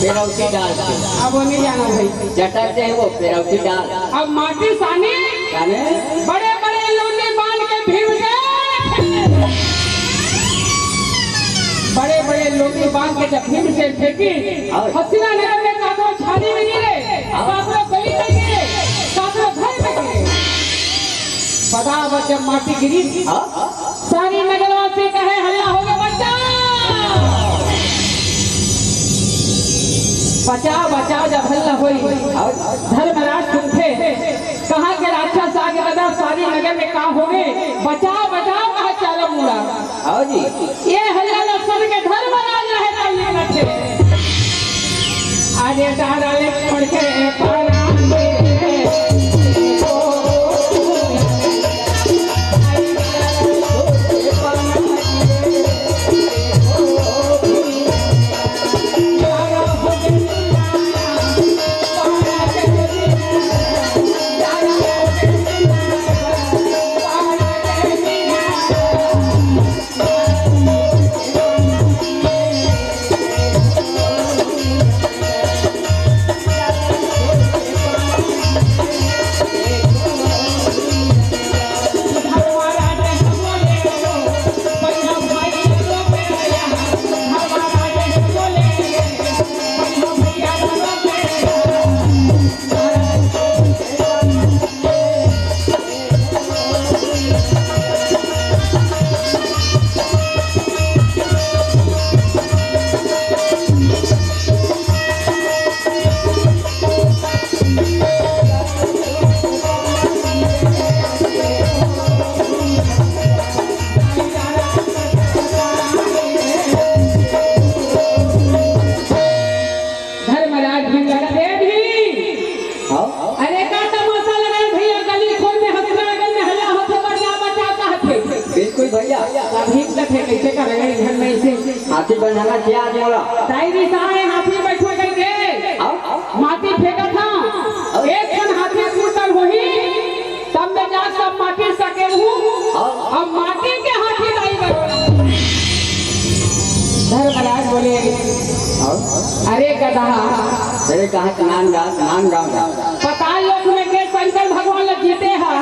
पेरौती डाल के। अब वो नहीं जाना भाई, चटकते हैं वो पेरौती डाल। अब माटी सानी जाने बड़े बड़े लोटे बांध के भीम से बड़े बड़े लोटे बांध के जब भीम से फेंकी, हसीना नगर में काकरो छानी में गिरे, काकरो गली में गिरे, काकरो घर में गिरे। बदावत जब माटी गिरी, सारी नगरवासी कहे हल्ला हो गया, बचाओ बचाओ। जब हल्ला हुई, धर्मराज सुनते कहा कि राक्षस आगे बता, सारी नगर में कहा हो गए, बचाओ बचाओ कहा चालो मुड़ा। आओ जी, ये हल्ला न सुन के धर्मराज रहे आगे डाले पड़ के परान दे। कैसे करेंगे घर में इसे हाथी बनाना क्या बोला? ताई सारे हाथी बैठो करके माटी फेंका था, एक क्षण हाथी टूटल वही, तब मैं जा सब माटी सके हूँ, अब माटी के हाथी नहीं बनो। धर्मराज बोले, अरे गधा, अरे कहा नाम गाँव पता लोग में के शंकर भगवान लग जीते हैं।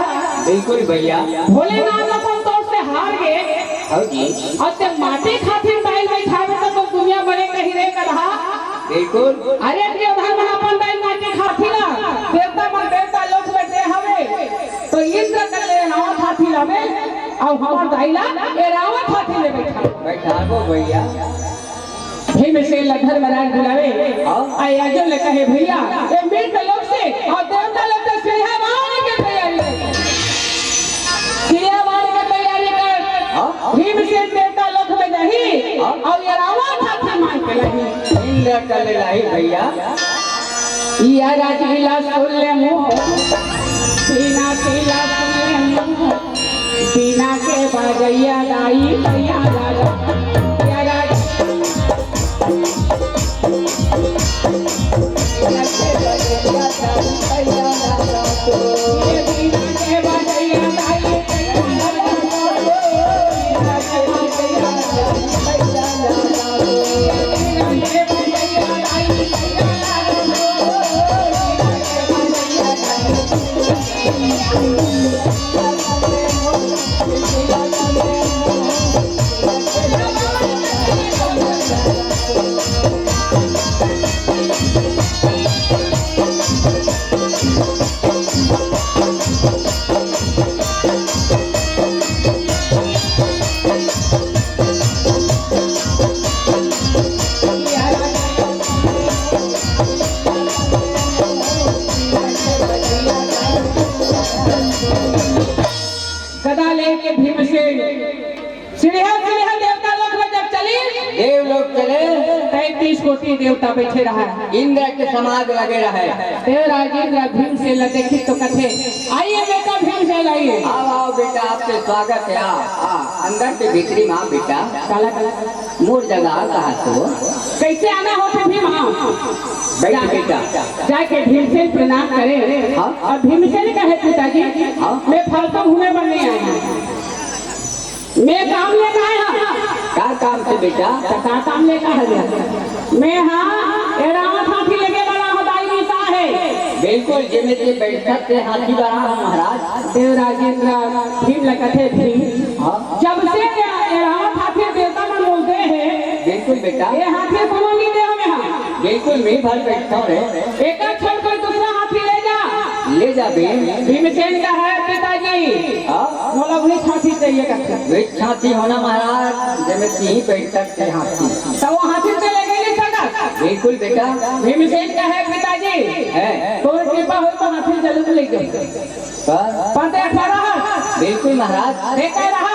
बिल्कुल भैया, भोलेनाथ अपन तो उससे हार गए और ते माटी खातिर बैल बैठावे तो दुनिया बने कहीं रे कहा। बिल्कुल, अरे देवधर्म अपन बैल माटी खाथिला, देवता मन देवता लोग बैठे हवे तो इंद्र कर ले नाव खाथी हवे और हमर दाइला ए रावत खाथी ले बैठाबो भैया। भीम से धर्मराज बुलावे आई अर्जुन ले कहे भैया ए मित्र लोग से और देवता लोग से सिंहा बाण के तैयारी भीम से देवता लोक में नहीं और ये रावण हाथी मान के लगी इंद्र कर लाई भैया। या राजलीला सुन ले मुँह बिना तिला सुन ले मुँह बिना के बाजैया दाई भैया राजा या राज कोटि देवता बैठे रहा, इंद्र के समाज लगे रहे। देवराज इंद्र भीम से देखी तो कथे आइए बेटा भीम से लाइए। आओ आओ बेटा, आपसे स्वागत है। अंदर से भीतरी माँ बेटा काला काला मोर जगह कहा तो कैसे आना होता भीम? बैठ बेटा, जाके भीम से प्रणाम करे और भीम से कहे पिताजी मैं फालतू घूमे बनने आया, मैं काम लेकर आया। क्या काम से बेटा? क्या काम लेकर आया? मैं हाँ ये रावत हाथी लेके बड़ा हदाई निशा है। बिल्कुल जिम्मे से बैठक से हाथी बना है महाराज। देव राजेंद्र भीम लकथे थी। जब से ये रावत हाथी देवता मन बोलते हैं। बिल्कुल बेटा। ये हाथी कोनो नहीं दे हमें हम। बिल्कुल मैं भर बैठता हूँ रे। एक छोड़ कर दूसरा हाथी ले जा। ले जा भीमसेन का है पिताजी। बोला वही हाथी चाहिए करते। वही हाथी होना महाराज जिम्मे से ही बैठक से हाथी। तो वो हाथी से लेके नहीं सका। बिल्कुल बेटा। भीमसेन का है पिताजी। है। तो कृपा हो तो हाथी जरूर ले जाओ। पता है बिल्कुल महाराज। देखा रहा।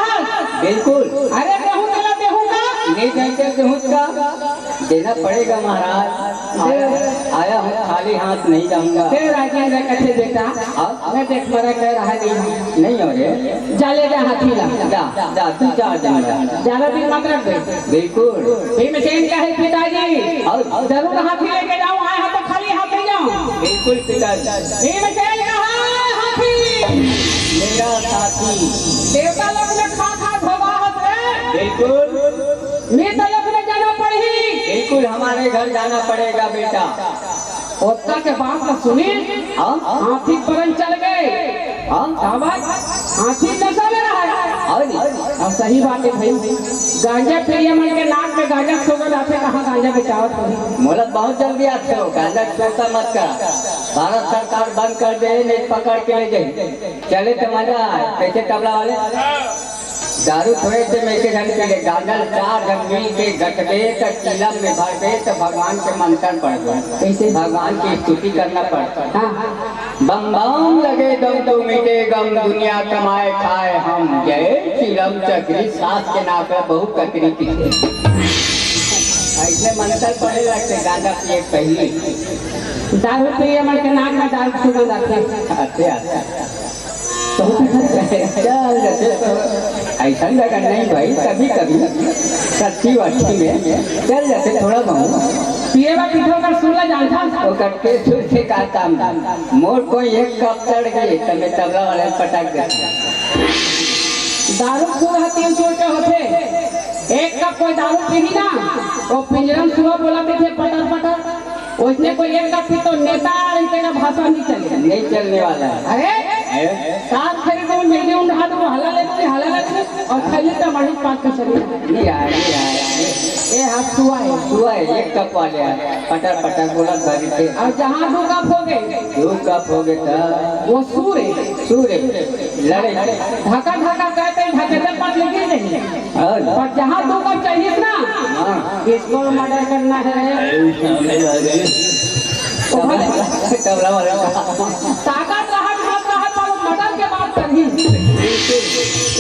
बिल्कुल। अरे गेहूं दिला देहूंगा। नहीं जानते गेहूं का देना पड़ेगा महाराज। आया हूँ खाली हाथ नहीं जाऊंगा। देव राजेंद्र कथे बेटा। मैं देख मरा कह रहा नहीं हो रे। जा ले जा हाथी ला। जा तू 4 दिन ज्यादा दिन मत रख दे। बिल्कुल। भीमसेन का है पिताजी। और जरूर हाथी लेके जाऊँ। आया तो खाली हाथ नहीं जाऊँ। बिल्कुल पिताजी। भीमसेन का हाथी मेरा साथी। देवता लोग ने खा धोबाहत रे। बिल्कुल। नेता लोग ने जाना पड़ी। बिल्कुल हमारे घर जाना पड़ेगा बेटा। उत्तर के बात तो सुनी। हाथी परन चल गए। हाथी नशा में रहा है। और सही बात है भाई। गांजा पिए मन के नाक में गांजा सोकर आते कहाँ गांजा बेचावत हो। मोहलत बहुत जल्दी आते हो। गांजा छोड़ता मत कर। भारत सरकार बंद कर दे नहीं पकड़ के ले जाए। चले तो मजा आए। कैसे तबला वाले दारू थोड़े से मैं के घर के लिए गांजा 4 जन मिल के गटबे तो चिलम में भरबे तो भगवान के मंत्र पढ़ दो। कैसे भगवान की स्तुति करना पड़ता है। बम बम लगे दम तो मिटे गम दुनिया कमाए खाए हम। जय चिलम चक्री सास के नाक बहुत ककरी पीछे। ऐसे मंत्र पढ़े लगते गांजा पिए पहले। दारू पिए मन के नाक में दारू सुगंध आते आते ऐसा लगा नहीं भाई। कभी कभी सच्ची वाची में चल जाते थोड़ा बहुत पिए का सुनला जानता तो करके सुर से का काम मोर को एक कप चढ़ गए तो मैं तबला वाले पटक गया। दारू सुर 300 के होते। एक कप कोई दारू पी ना तो पिंजरम सुबह बोलाते थे पटर पटर। उसने कोई एक कप पी तो नेता का भाषा नहीं चले। नहीं चलने वाला है। अरे कार खरीदो मेरे उन्हें तो हला ले और खाली तो मड़ी 5 का शरीर नहीं आया। ये हाथ सुआ है एक कप वाले पटर पटर बोला धरी थे। और जहाँ 2 कप हो गए 2 कप हो गए तो वो सूर लड़े ढका कहते हैं ढके से पास लेके नहीं। और जहाँ 2 कप चाहिए ना इसको मर्डर करना है। तबला वाला ताकत रहा मर्डर के बाद करही।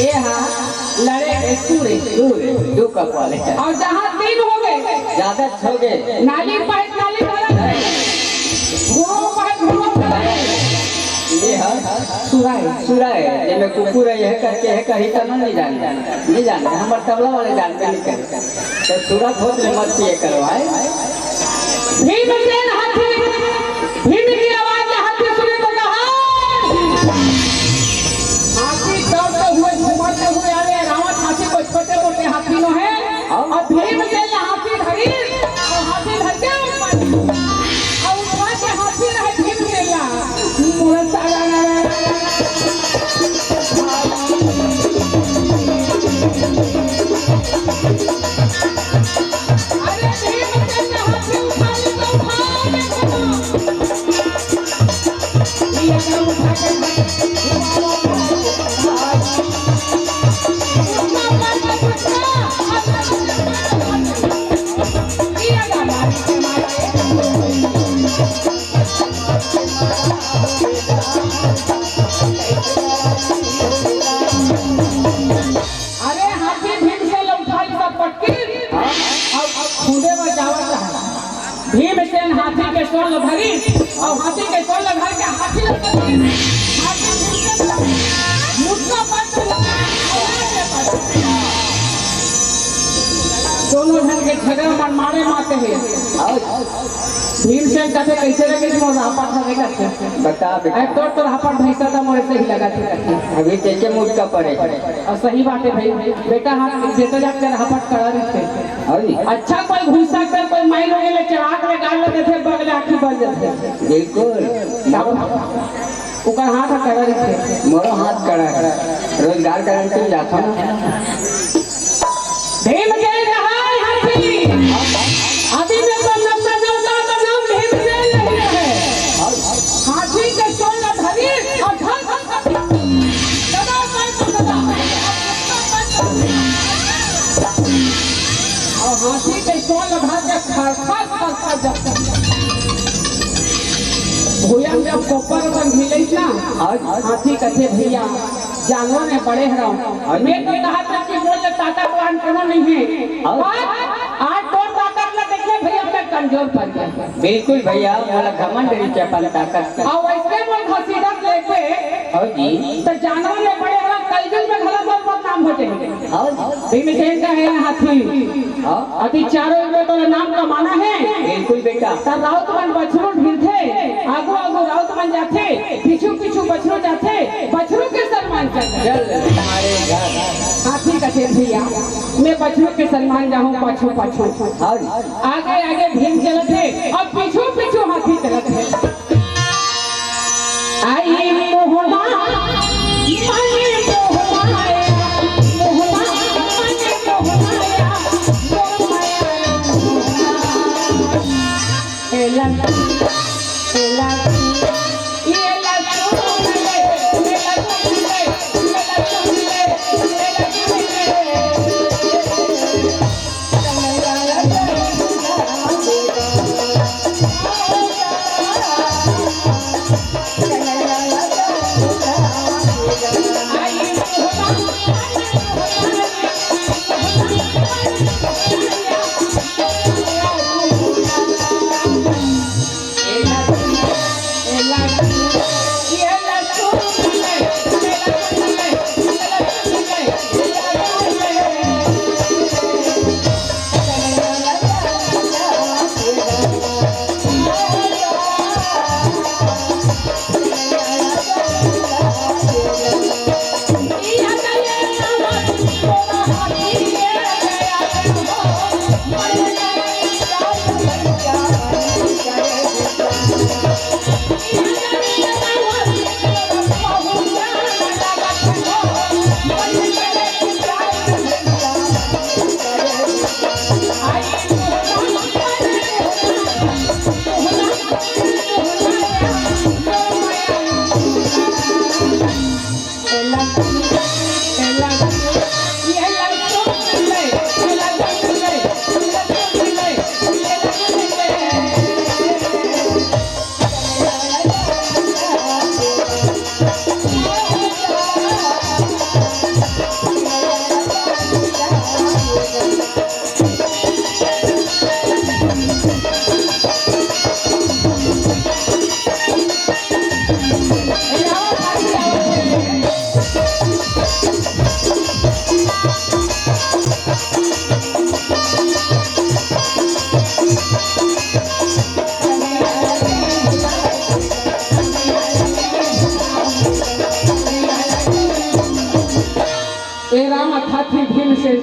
ये हाँ लड़े सूरे 2 कप वाले और जहाँ 3 हो गए ज्यादा हो गए नाली पाइप नाली ये सुरा है जिसमें कुकुर है करके है कहीं तक नहीं जाने हमारे तबला वाले जानते नहीं करे तो सुरा खोद ले मत ये करवाए। भीमसेन हाथी भीम की आवाज हाथी सुने तो कहा हाथी दौड़ते हुए घुमाते हुए आ रहे। रावत हाथी को छोटे मोटे हाथी नो है और भीमसेन हाथी धरी और हाथी धर के और ऊपर के हाथी रहे भीमसेन मोर सारा भीमसेन हाथी के स्वर्ग भरी और हाथी के स्वर्ग भर के हाथी दोनों जन के झगड़े मन मारे मारते हैं। भीमसेन कहते कैसे लगे मोर रापट लगे करते बता बेटा तो रापट भैंसा था मोरे से ही लगा थे अभी देखे मुझ का पड़े और सही बात है भाई बेटा हाथ देते जाकर रापट करा रहे थे। अच्छा कोई घुसा कर कोई माइल हो गए चढ़ा के गाड़ ले जाते बगला की बन जाते बिल्कुल ओकर हाथ कड़ा रखे मोरो हाथ कड़ा है रोजगार करने के लिए जाता हूँ भीम जय रहाय हाथी हाथी में तो नौका नौका का नाम भीम जय नहीं है हाथी के सोल धरी और धन सदा सदा और हाथी के सोल धर के खरखर जब भूया जब कोपर पर भिले ना हाथी कथे भैया जानवर में बड़े हराओ मैं तो कहा था कि वो जो ताकतवान कोनो नहीं है आज तो ताकत ना देखे भैया मैं कमजोर पड़ गया बिल्कुल भैया वाला घमंड नीचे अपन ताकत और वैसे वो घसीटत लेके और जी तो जानवर में बड़े हरा कलजुल में भला बहुत नाम होते हैं और भीमसेन का है हाथी हाथी चारों में तो नाम कमाना है बिल्कुल बेटा तब राउत बन बछरू ढीलते आगू आगू राउत बन जाते पीछू पीछू बछरू जाते बछरू के सम्मान चल तुम्हारे घर हाथी का भैया मैं बछरू के सम्मान जाऊँ पाछू पाछू और आगे आगे भीम चलत है और पीछू पीछू हाथी चलत है आई मोहना मने मोहनाया मोहना मने मोहनाया एला एला एला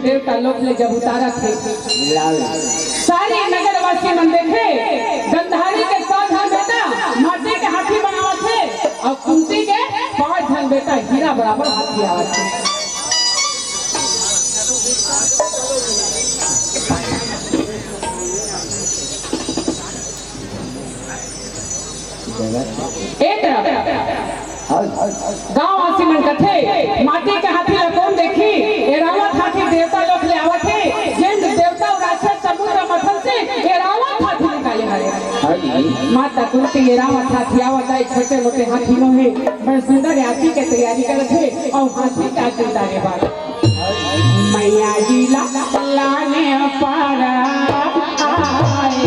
देवता लोग ने जब उतारा थे सारे नगरवासी मन देखे गंधारी के 7 बेटा माटी के हाथी बनावा थे और कुंती के 5 बेटा हीरा बराबर हाथी आवा थे एक गाँव वासी मन कथे माटी के हाथी ला कौन देखी एरावत हाथी देवता लोग ले आवत है जिन देवता और राक्षस समुद्र मथन से एरावत हाथी निकाले हरे माता कुंती एरावत हाथी आवत है छोटे मोटे हाथी में बड़े सुंदर हाथी के तैयारी करत है और हाथी का चिंताने बाद मैया जी लाने पारा आए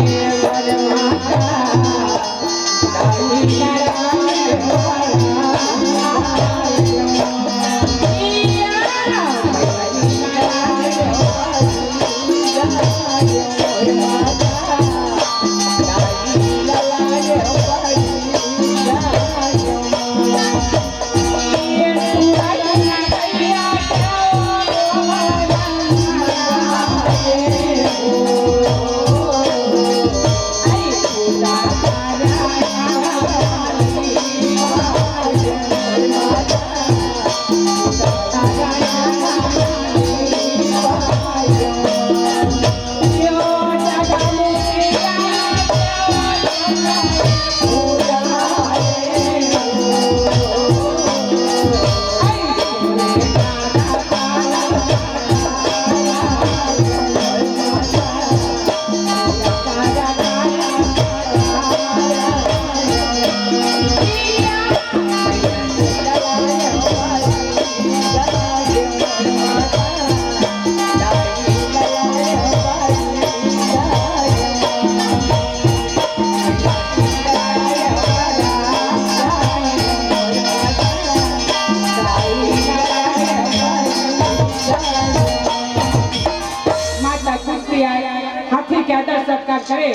हाथी आए, हाथी के आदर सत्कार करे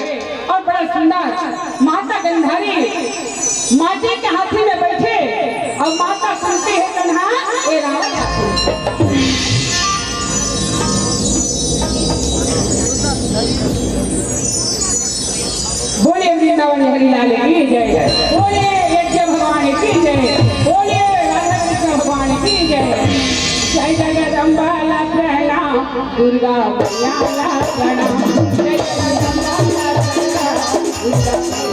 और बड़ा सुंदर माता गंधारी माटी के हाथी में बैठे और माता सुनती है कन्हा ए राम। बोले वृंदावन हरि लाल की जय, बोले यज्ञ भगवान की जय, बोले राधा कृष्ण भगवान की जय। जय जगदम्बा ला प्रणाम, दुर्गा मैया ला प्रणाम, जय जगदम्बा ला प्रणाम, दुर्गा